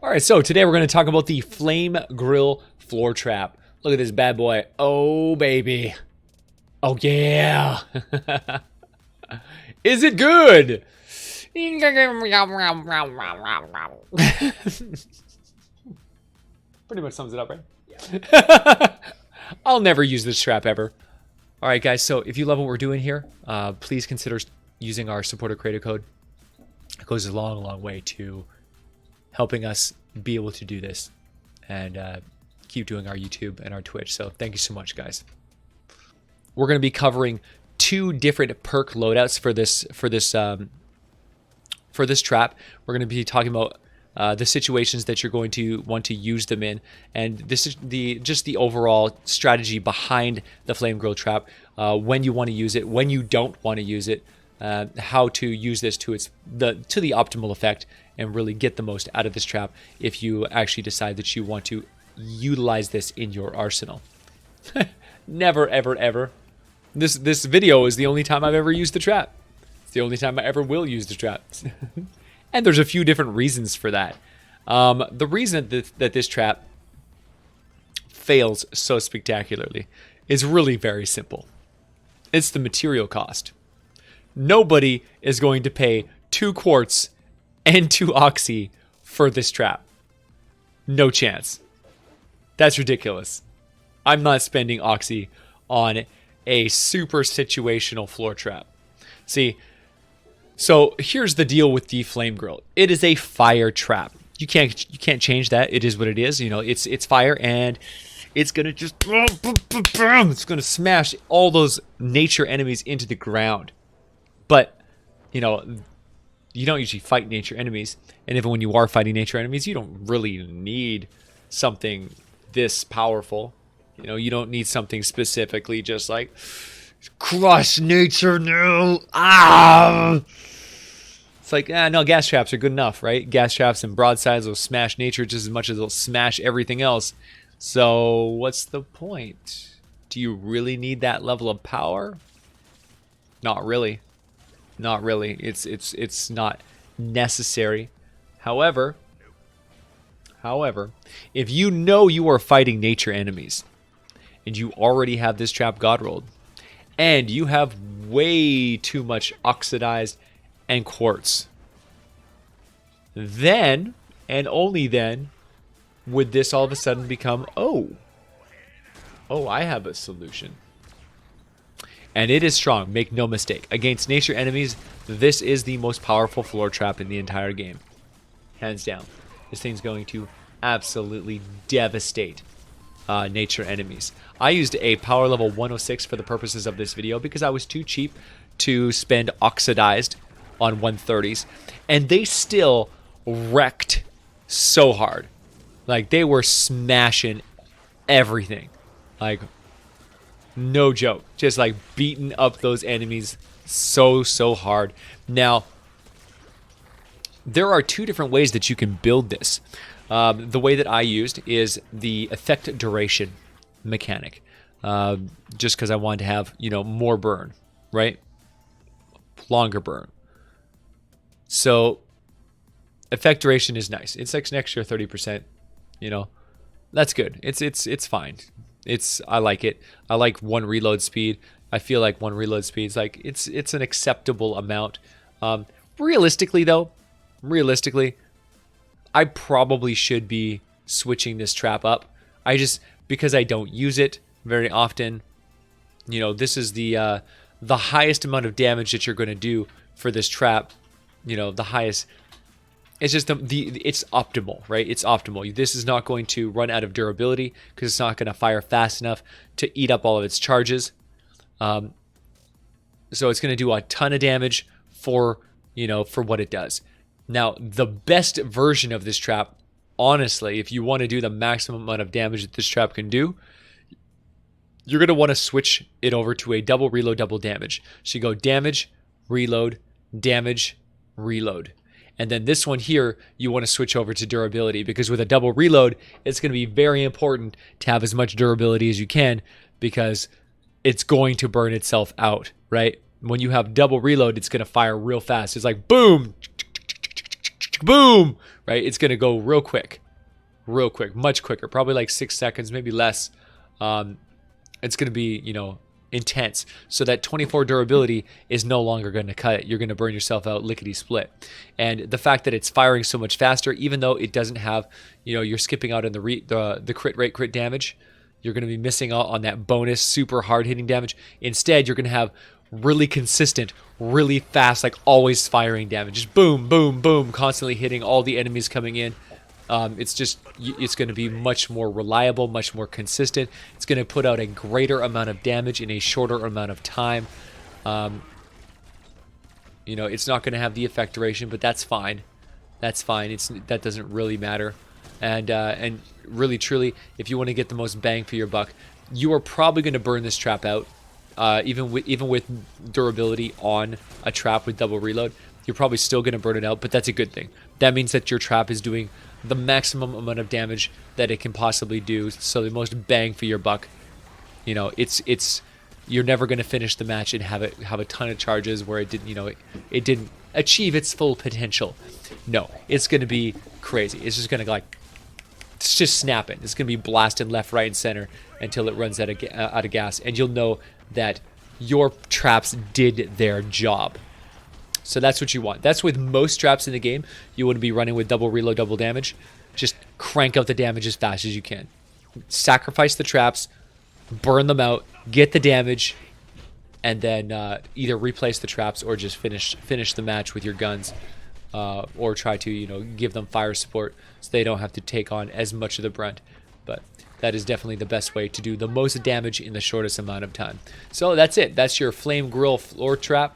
All right, so today we're going to talk about the Flame Grill Floor Trap. Look at this bad boy. Oh, baby. Oh, yeah. Is it good? Pretty much sums it up, right? Yeah. I'll never use this trap ever. All right, guys, so if you love what we're doing here, please consider using our supporter creator code. It goes a long, long way to helping us be able to do this and keep doing our YouTube and our Twitch. So thank you so much, guys. We're going to be covering two different perk loadouts for this trap. We're going to be talking about the situations that you're going to want to use them in, and this is just the overall strategy behind the flame grill trap. When you want to use it, when you don't want to use it, how to use this to the optimal effect and really get the most out of this trap if you actually decide that you want to utilize this in your arsenal. Never, ever, ever. This video is the only time I've ever used the trap. It's the only time I ever will use the trap. And there's a few different reasons for that. The reason that this trap fails so spectacularly is really very simple. It's the material cost. Nobody is going to pay 2 quartz and 2 oxy for this trap. No chance. That's ridiculous. I'm not spending oxy on a super situational floor trap. See, so here's the deal with the flame grill. It is a fire trap. You can't change that. It is what it is. You know, it's fire, and it's gonna just it's gonna smash all those nature enemies into the ground. But you know, you don't usually fight nature enemies, and even when you are fighting nature enemies, you don't really need something this powerful. You know, you don't need something specifically just like crush nature now. Ah! It's like, no, gas traps are good enough, right? Gas traps and broadsides will smash nature just as much as they'll smash everything else. So what's the point? Do you really need that level of power? Not really. Not really. It's not necessary. However, if you know you are fighting nature enemies and you already have this trap god rolled and you have way too much oxidized and quartz, then and only then would this all of a sudden become, oh, I have a solution. And it is strong, make no mistake. Against nature enemies, this is the most powerful floor trap in the entire game. Hands down. This thing's going to absolutely devastate nature enemies. I used a power level 106 for the purposes of this video because I was too cheap to spend oxidized on 130s, and they still wrecked so hard. Like, they were smashing everything. Like, no joke. Just like beating up those enemies so hard. Now, there are 2 different ways that you can build this. The way that I used is the effect duration mechanic. Just because I wanted to have, you know, more burn, right? Longer burn. So effect duration is nice. It's like an extra 30%. You know, that's good. It's fine. I like it. I like 1 reload speed. I feel like 1 reload speed is like it's an acceptable amount. Realistically, though, I probably should be switching this trap up. Because I don't use it very often. You know, this is the highest amount of damage that you're going to do for this trap. You know, the highest. It's just it's optimal, right? It's optimal. This is not going to run out of durability because it's not going to fire fast enough to eat up all of its charges. So it's going to do a ton of damage for what it does. Now, the best version of this trap, honestly, if you want to do the maximum amount of damage that this trap can do, you're going to want to switch it over to a double reload, double damage. So you go damage, reload, damage, reload. And then this one here, you want to switch over to durability, because with a double reload, it's going to be very important to have as much durability as you can, because it's going to burn itself out, right? When you have double reload, it's going to fire real fast. It's like boom, boom, right? It's going to go real quick, much quicker, probably like 6 seconds, maybe less. It's going to be, you know, intense. So that 24 durability is no longer going to cut it. You're going to burn yourself out lickety split. And the fact that it's firing so much faster, even though it doesn't have, you know, you're skipping out on the crit rate, crit damage, you're going to be missing out on that bonus super hard hitting damage. Instead, you're going to have really consistent, really fast, like always firing damage. Just boom, boom, boom, constantly hitting all the enemies coming in. It's going to be much more reliable, much more consistent. It's going to put out a greater amount of damage in a shorter amount of time. You know, it's not going to have the effect duration, but that's fine. That's fine. That doesn't really matter. And really, truly, if you want to get the most bang for your buck, you are probably going to burn this trap out. Even with durability on a trap with double reload, you're probably still going to burn it out, but that's a good thing. That means that your trap is doing the maximum amount of damage that it can possibly do, so the most bang for your buck. You know, you're never going to finish the match and have a ton of charges where it didn't, you know, it didn't achieve its full potential. No, it's going to be crazy. It's just going to it's just snapping. It's going to be blasting left, right, and center until it runs out of gas, and you'll know that your traps did their job. So that's what you want. That's with most traps in the game. You want to be running with double reload, double damage. Just crank out the damage as fast as you can. Sacrifice the traps, burn them out, get the damage, and then either replace the traps or just finish the match with your guns, or try to, you know, give them fire support so they don't have to take on as much of the brunt. But that is definitely the best way to do the most damage in the shortest amount of time. So that's it. That's your Flame Grill floor trap.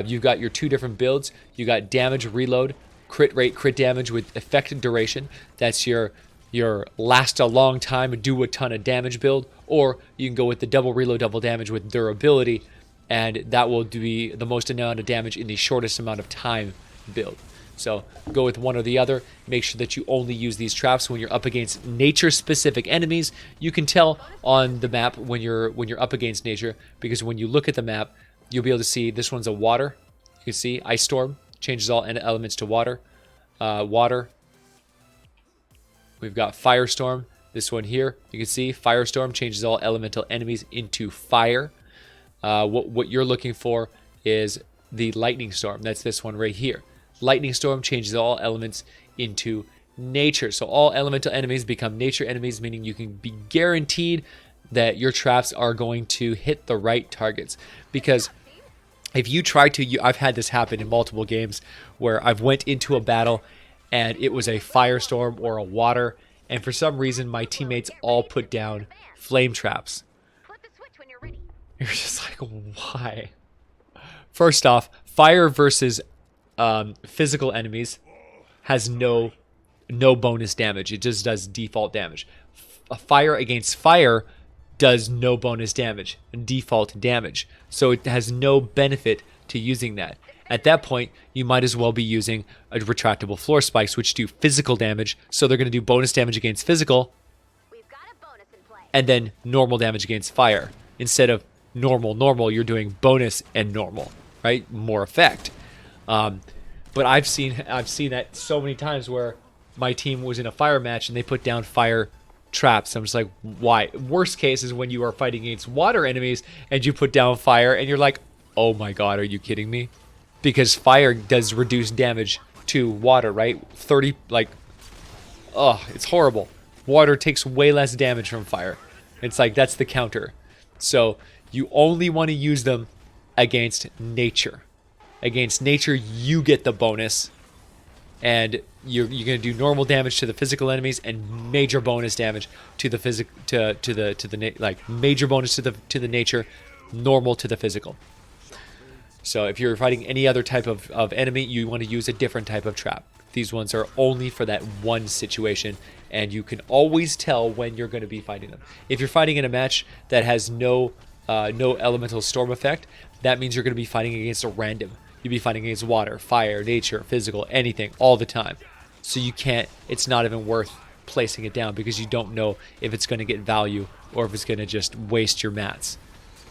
You've got your 2 different builds. You got damage reload, crit rate, crit damage with effective duration. That's your last a long time and do a ton of damage build. Or you can go with the double reload, double damage with durability, and that will be the most amount of damage in the shortest amount of time build. So go with one or the other. Make sure that you only use these traps when you're up against nature-specific enemies. You can tell on the map when you're up against nature, because when you look at the map, you'll be able to see this one's a water. You can see Ice Storm changes all elements to water. Water. We've got Firestorm. This one here, you can see Firestorm changes all elemental enemies into fire. What you're looking for is the Lightning Storm. That's this one right here. Lightning Storm changes all elements into nature. So all elemental enemies become nature enemies, meaning you can be guaranteed that your traps are going to hit the right targets. Because if you try to, I've had this happen in multiple games where I've went into a battle and it was a firestorm or a water, and for some reason my teammates all put down flame traps. You're just like, why? First off, fire versus physical enemies has no bonus damage. It just does default damage. A fire against fire does no bonus damage, default damage. So it has no benefit to using that. At that point, you might as well be using a retractable floor spikes, which do physical damage. So they're going to do bonus damage against physical, and then normal damage against fire. Instead of normal, you're doing bonus and normal, right? More effect. But I've seen that so many times where my team was in a fire match and they put down fire traps. I'm just like, why? Worst case is when you are fighting against water enemies and you put down fire and you're like, oh my god, are you kidding me? Because fire does reduce damage to water, right? 30, like, oh, it's horrible. Water takes way less damage from fire. It's like, that's the counter. So you only want to use them against nature. Against nature, you get the bonus, and you're going to do normal damage to the physical enemies and major bonus damage to the major bonus to the nature, normal to the physical. So if you're fighting any other type of enemy, you want to use a different type of trap. These ones are only for that one situation, and you can always tell when you're going to be fighting them. If you're fighting in a match that has no elemental storm effect, that means you're going to be fighting against a random. You'll be fighting against water, fire, nature, physical, anything, all the time. So you can't, it's not even worth placing it down because you don't know if it's going to get value or if it's going to just waste your mats.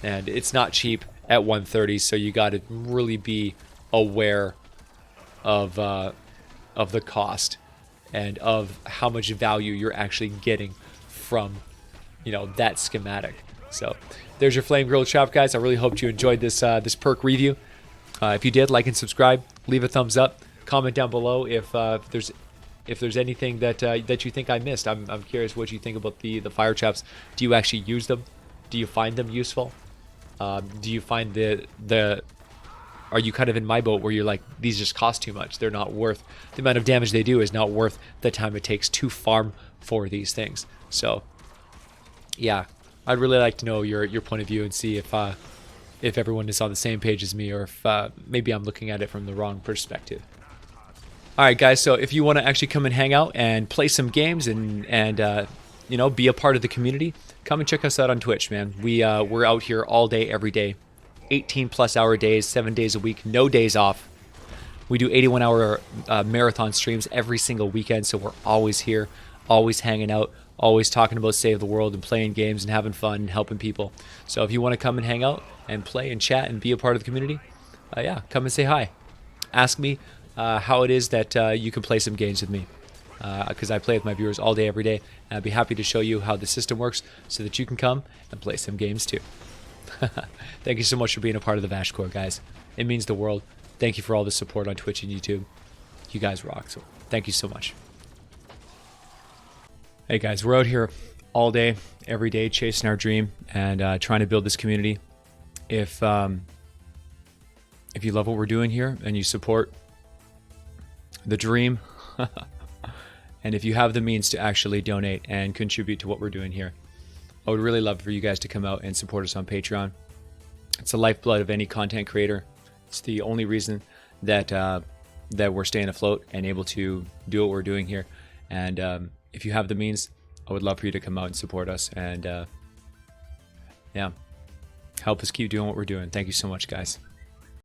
And it's not cheap at 130, so you got to really be aware of of the cost and of how much value you're actually getting from, you know, that schematic. So there's your flame grill trap, guys. I really hope you enjoyed this this perk review. If you did, like and subscribe, leave a thumbs up, comment down below if there's anything that that you think I missed. I'm curious what you think about the fire traps. Do you actually use them? Do you find them useful? Do you find the are you kind of in my boat where you're like, these just cost too much? They're not worth the amount of damage they do is not worth the time it takes to farm for these things. So yeah, I'd really like to know your point of view and see if everyone is on the same page as me, or if maybe I'm looking at it from the wrong perspective. All right, guys. So if you want to actually come and hang out and play some games and you know, be a part of the community, come and check us out on Twitch, man. We're out here all day, every day, 18+ hour days, 7 days a week, no days off. We do 81-hour marathon streams every single weekend, so we're always here, always hanging out, always talking about Save the World and playing games and having fun and helping people. So if you want to come and hang out and play and chat and be a part of the community, yeah, come and say hi. Ask me how it is that you can play some games with me, because I play with my viewers all day, every day, and I'd be happy to show you how the system works so that you can come and play some games too. Thank you so much for being a part of the VASH Corps, guys. It means the world. Thank you for all the support on Twitch and YouTube. You guys rock, so thank you so much. Hey guys, we're out here all day, every day, chasing our dream and trying to build this community. If you love what we're doing here and you support the dream, and if you have the means to actually donate and contribute to what we're doing here, I would really love for you guys to come out and support us on Patreon. It's the lifeblood of any content creator. It's the only reason that that we're staying afloat and able to do what we're doing here. And if you have the means, I would love for you to come out and support us and yeah, help us keep doing what we're doing. Thank you so much, guys.